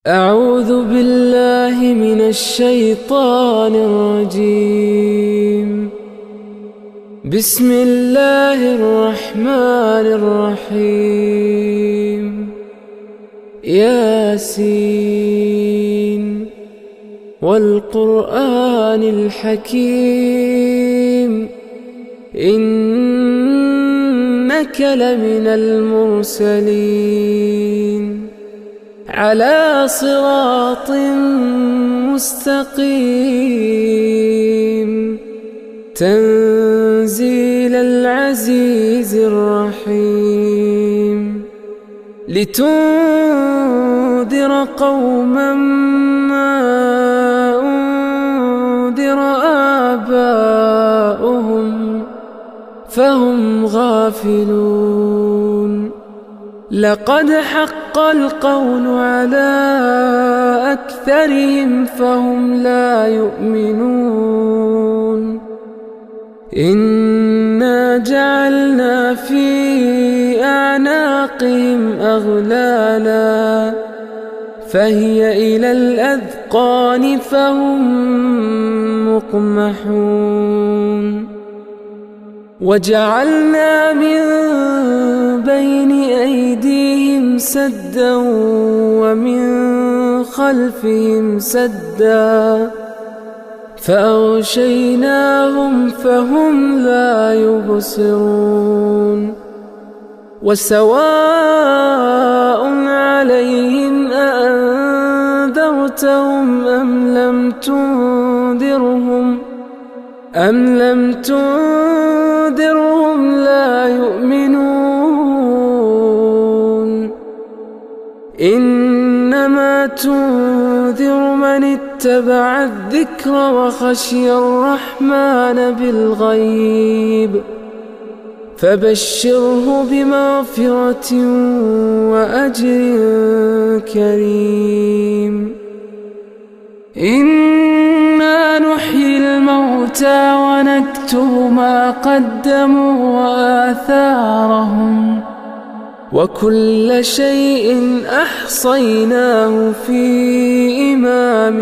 أعوذ بالله من الشيطان الرجيم. بسم الله الرحمن الرحيم. ياسين والقرآن الحكيم إنك لمن المرسلين على صراط مستقيم تنزيل العزيز الرحيم لتنذر قوما ما أنذر آباؤهم فهم غافلون. لقد حق القول على أكثرهم فهم لا يؤمنون. إنا جعلنا في أعناقهم أغلالا فهي إلى الأذقان فهم مقمحون. وجعلنا من بين أيديهم سدا ومن خلفهم سدا فأغشيناهم فهم لا يبصرون. وسواء عليهم أأنذرتهم أم لم تنذرهم لا يؤمنون. إنما تنذر من اتبع الذكر وخشي الرحمن بالغيب فبشره بمغفرة وأجر كريم. إنا نحيي الموتى ونكتب ما قدموا وآثارهم وكل شيء أحصيناه في إمام